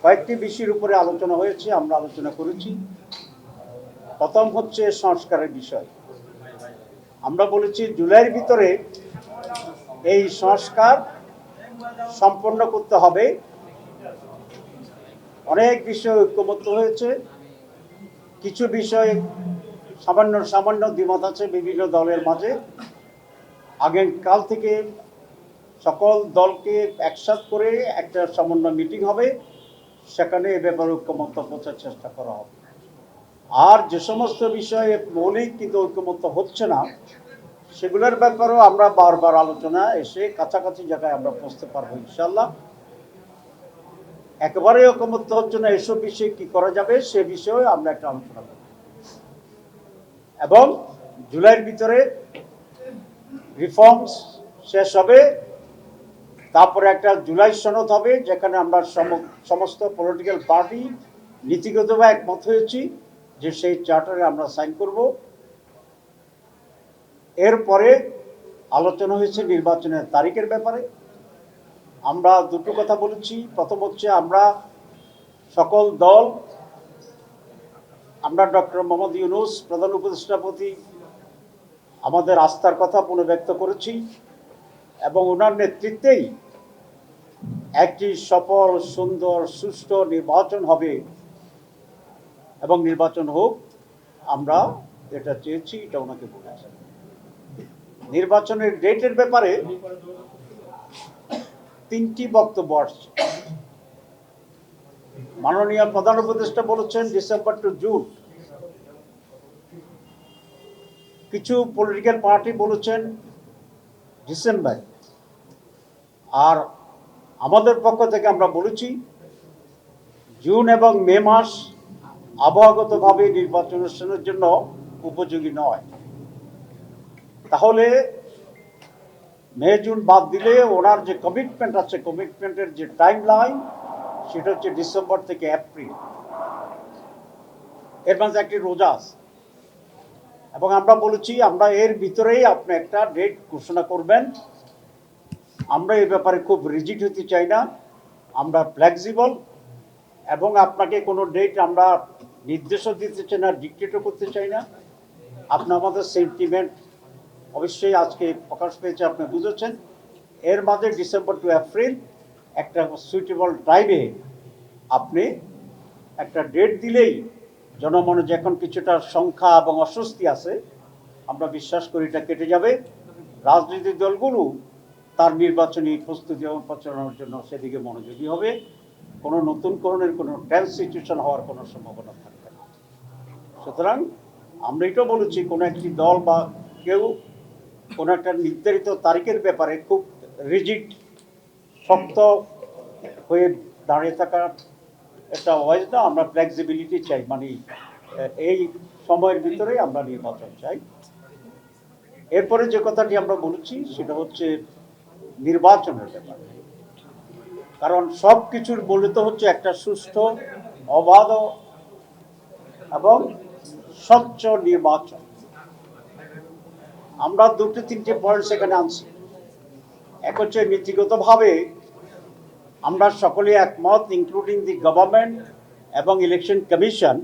কয়েকটি বিষয়ের উপরে আলোচনা হয়েছে, আমরা আলোচনা করেছি। প্রথম হচ্ছে সংস্কারের বিষয়। আমরা বলেছি জুলাইয়ের ভিতরে এই সংস্কার সম্পন্ন করতে হবে। অনেক বিষয় ঐক্যমত্য হয়েছে, কিছু বিষয়ে সামান্য সামান্য দ্বিমত আছে বিভিন্ন দলের মাঝে। আগামীকাল থেকে সকল দলকে একসাথ করে একটা সমন্বয় মিটিং হবে, সেখানে এ ব্যাপারে ঐক্যমত্য পৌঁছার চেষ্টা করা হবে। আর যে সমস্ত বিষয়ে মৌলিক কিন্তু ঐক্যমত্য হচ্ছে না, সেগুলোর ব্যাপারেও আমরা বারবার আলোচনা এসে কাছাকাছি জায়গায় আমরা পৌঁছতে পারবো ইনশাল্লাহ। একেবারে ঐক্যমত্য হচ্ছে না এসব বিষয়ে কি করা যাবে সে বিষয়ে আমরা একটা আলোচনা করব। এবং জুলাইয়ের ভিতরে রিফর্মস শেষ হবে, তারপরে একটা জুলাই সনদ হবে, যেখানে আমরা সমস্ত পলিটিক্যাল পার্টি নীতিগতভাবে একমত হয়েছি যে সেই চার্টারে আমরা সাইন করব। এরপরে আলোচনা হয়েছে নির্বাচনের তারিখের ব্যাপারে। আমরা দুটো কথা বলেছি। প্রথম হচ্ছে আমরা সকল দল, আমরা ডক্টর মোহাম্মদ ইউনূস প্রধান উপদেষ্টার প্রতি আমাদের আস্থার কথা পুনর্ব্যক্ত করেছি এবং ওনার নেতৃত্বেই একটি সফল, সুন্দর, সুষ্ঠু নির্বাচন হবে এবং নির্বাচন হোক, আমরা এটা চেয়েছি, এটা ওনাকে বলেছি। নির্বাচনের ডেটের ব্যাপারে তিনটি বক্তব্য আসছে। মাননীয় প্রধান উপদেষ্টা বলেছেন ডিসেম্বর টু জুন, কিছু পলিটিক্যাল পার্টি বলেছেন ডিসেম্বর, আর আমাদের পক্ষ থেকে আমরা বলেছি জুন এবং মে মাস আবহাওয়াগতভাবে নির্বাচনের জন্য উপযোগী নয়। তাহলে মে জুন বাদ দিলে ওনার যে কমিটমেন্ট আছে, কমিটমেন্টের যে টাইম লাইন সেটা হচ্ছে ডিসেম্বর থেকে এপ্রিল, এর মাঝে একটি রোজা আছে। এবং আমরা বলেছি আমরা এর ভিতরেই আপনি একটা ডেট ঘোষণা করবেন। আমরা এই ব্যাপারে খুব রিজিড হতে চাই না, আমরা ফ্লেক্সিবল, এবং আপনাকে কোনো ডেট আমরা নির্দেশও দিতে চাই না, ডিক্টেটও করতে চাই না। আপনি আমাদের সেন্টিমেন্ট অবশ্যই আজকে প্রকাশ পেয়েছে, আপনি বুঝেছেন। এর মাঝে ডিসেম্বর টু এপ্রিল একটা সুইটেবল টাইমে আপনি একটা ডেট দিলেই জনমনে যে এখন কিছুটা সংখ্যা এবং অস্বস্তি আছে, আমরা বিশ্বাস করি এটা কেটে যাবে। রাজনৈতিক দলগুলো তার নির্বাচনী প্রস্তুতি এবং প্রচারণার জন্য সেদিকে মনোযোগী হবে। কোনো নতুনকরণের কোনো টেন্স সিচুয়েশন হওয়ার কোনো সম্ভাবনা থাকবে না। সুতরাং আমরা এটাও বলেছি কোনো একটি দল বা কেউ কোনো একটা নির্ধারিত তারিখের ব্যাপারে খুব রিজিড, শক্ত হয়ে দাঁড়িয়ে থাকা একটা ওয়াইজ না। আমরা ফ্লেক্সিবিলিটি চাই, মানে এই সময়ের ভিতরে আমরা নির্বাচন চাই। এরপরে যে কথাটি আমরা বলেছি সেটা হচ্ছে নির্বাচনের ব্যাপারে, কারণ সব কিছুর বলিত হচ্ছে একটা সুষ্ঠু, অবাধ এবং স্বচ্ছ নির্বাচন। আমরা দুটো তিনটে পয়েন্ট সেখানে আনছি। এক হচ্ছে নীতিগতভাবে আমরা সকলে একমত, ইনক্লুডিং দি গভর্নমেন্ট এবং ইলেকশন কমিশন,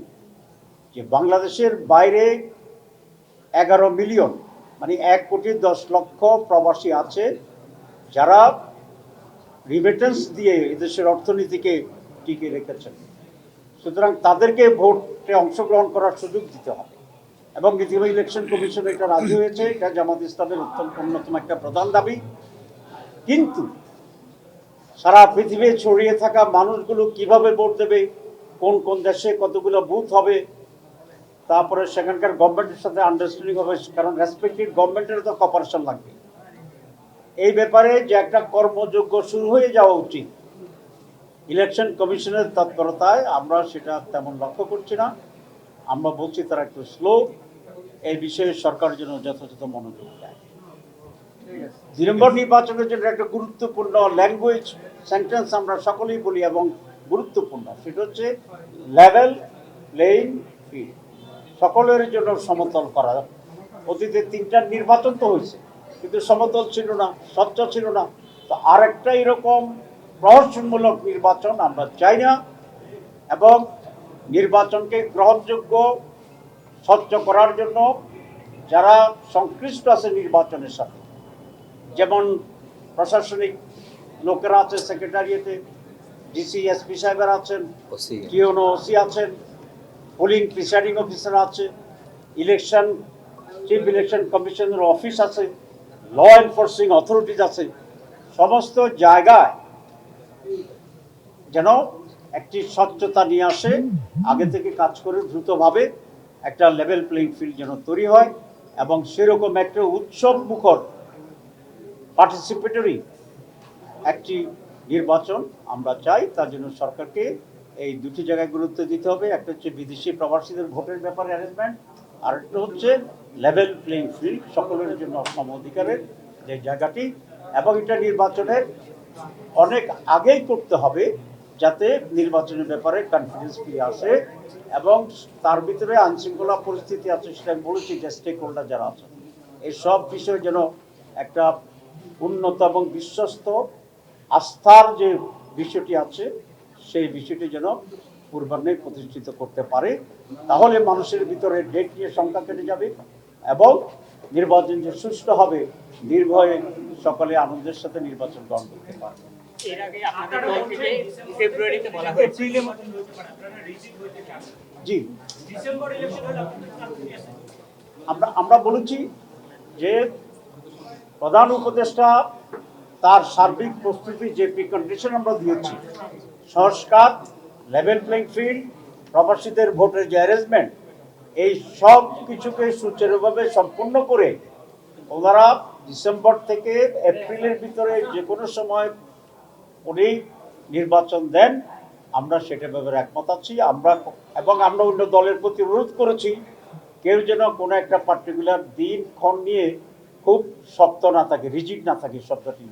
যে বাংলাদেশের বাইরে 11 মিলিয়ন মানে 1,10,00,000 প্রবাসী আছে, যারা রিমিটেন্স দিয়ে এদেশের অর্থনীতিকে টিকিয়ে রেখেছেন। সুতরাং তাদেরকে ভোটে অংশগ্রহণ করার সুযোগ দিতে হবে এবং নীতিগত ইলেকশন কমিশন এটা রাজি হয়েছে। এটা জামাত ইসলামের অন্যতম একটা প্রধান দাবি। কিন্তু সারা পৃথিবী ছড়িয়ে থাকা মানুষগুলো কিভাবে ভোট দেবে, কোন কোন দেশে কতগুলো বুথ হবে, তারপরে সেখানকার গভর্নমেন্টের সাথে আন্ডারস্ট্যান্ডিং হবে, কারণ রেসপেক্টিভ গভর্নমেন্টের তো কপারেশন লাগবে। এই ব্যাপারে যে একটা কর্মযোগ্য শুরু হয়ে যাওয়া উচিত ইলেকশন কমিশনের তৎপরতায়, আমরা সেটা তেমন লক্ষ্য করছি না। আমরা বলছি তারা একটু স্লো, এই বিষয়ে সরকারের জন্য যথাযথ মনোযোগ দেয়। 2 নম্বর নির্বাচনের জন্য একটা গুরুত্বপূর্ণ ল্যাঙ্গুয়েজ সেন্টেন্স আমরা সকলেই বলি এবং গুরুত্বপূর্ণ, সেটা হচ্ছে লেভেল প্লেইং ফিল্ড, সকলের জন্য সমতল করা। অতীতে 3টা নির্বাচন তো হয়েছে, কিন্তু সমতল ছিল না, স্বচ্ছ ছিল না। তো আরেকটা এরকম প্রহসনমূলক নির্বাচন আমরা চাই না। এবং নির্বাচনকে গ্রহণযোগ্য স্বচ্ছ করার জন্য যারা সংশ্লিষ্ট আছে নির্বাচনের সাথে, যেমন প্রশাসনিক লোকেরা আছে সেক্রেটারিয়েটে, ডিসি এসপি সাহেবেরা আছেন, টিওনো ওসি আছেন, পোলিং প্রিসাইডিং অফিসার আছে, ইলেকশন চিফ ইলেকশন কমিশনের অফিস আছে, ল এনফোর্সিং অথরিটিজ আছে, সমস্ত জায়গায় যেন একটি স্বচ্ছতা নিয়ে আসে, আগে থেকে কাজ করে দ্রুতভাবে একটা লেভেল প্লেইং ফিল্ড যেন তৈরি হয় এবং সেরকম একটা উৎসব মুখর পার্টিসিপেটরি একটি নির্বাচন আমরা চাই। তার জন্য সরকারকে এই দুটি জায়গায় গুরুত্ব দিতে হবে। একটা হচ্ছে বিদেশি প্রবাসীদের ভোটের ব্যাপারে অ্যারেঞ্জমেন্ট, আর একটা হচ্ছে লেভেল প্লেইং ফিল্ড, সকলের জন্য সম অধিকারের যে জায়গাটি, এবং এটা নির্বাচনের অনেক আগেই করতে হবে যাতে নির্বাচনের ব্যাপারে কনফিডেন্স ফিরে আসে এবং তার ভিতরে আইনশৃঙ্খলা পরিস্থিতি আছে, সেটা আমি বলেছি যে স্টেক হোল্ডার যারা আছে এই সব বিষয়ে যেন একটা উন্নত এবং বিশ্বস্ত আস্থার যে বিষয়টি আছে সেই বিষয়টি যেন পূর্বান্নে প্রতিষ্ঠিত করতে পারে, তাহলে মানুষের ভিতরে ডেট নিয়ে সংখ্যা কেটে যাবে এবং নির্বাচন যে সুষ্ঠু হবে, নির্ভয়ে সকলে আনন্দের সাথে নির্বাচন গ্রহণ করতে পারবে। এর আগে আপনাদের দল থেকে ফেব্রুয়ারিতে বলা হয়েছে জি, আমরা বলেছি যে প্রধান উপদেষ্টা তার সার্বিক প্রস্তুতি যে প্রিকন্ডিশন আমরা দিয়েছি, সংস্কার, লেভেল প্লেইং ফিল্ড, প্রবাসীদের ভোটের যে অ্যারেঞ্জমেন্ট, এই সব কিছুকে সুচারুভাবে সম্পন্ন করে ওনারা ডিসেম্বর থেকে এপ্রিলের ভিতরে যে কোনো সময় উনি নির্বাচন দেন, আমরা সেটা ব্যাপারে একমত আছি। আমরা অন্য দলের প্রতি অনুরোধ করেছি কেউ যেন কোনো একটা পার্টিকুলার দিন ক্ষণ নিয়ে খুব শক্ত না থাকে, রিজিড না থাকে, শব্দটি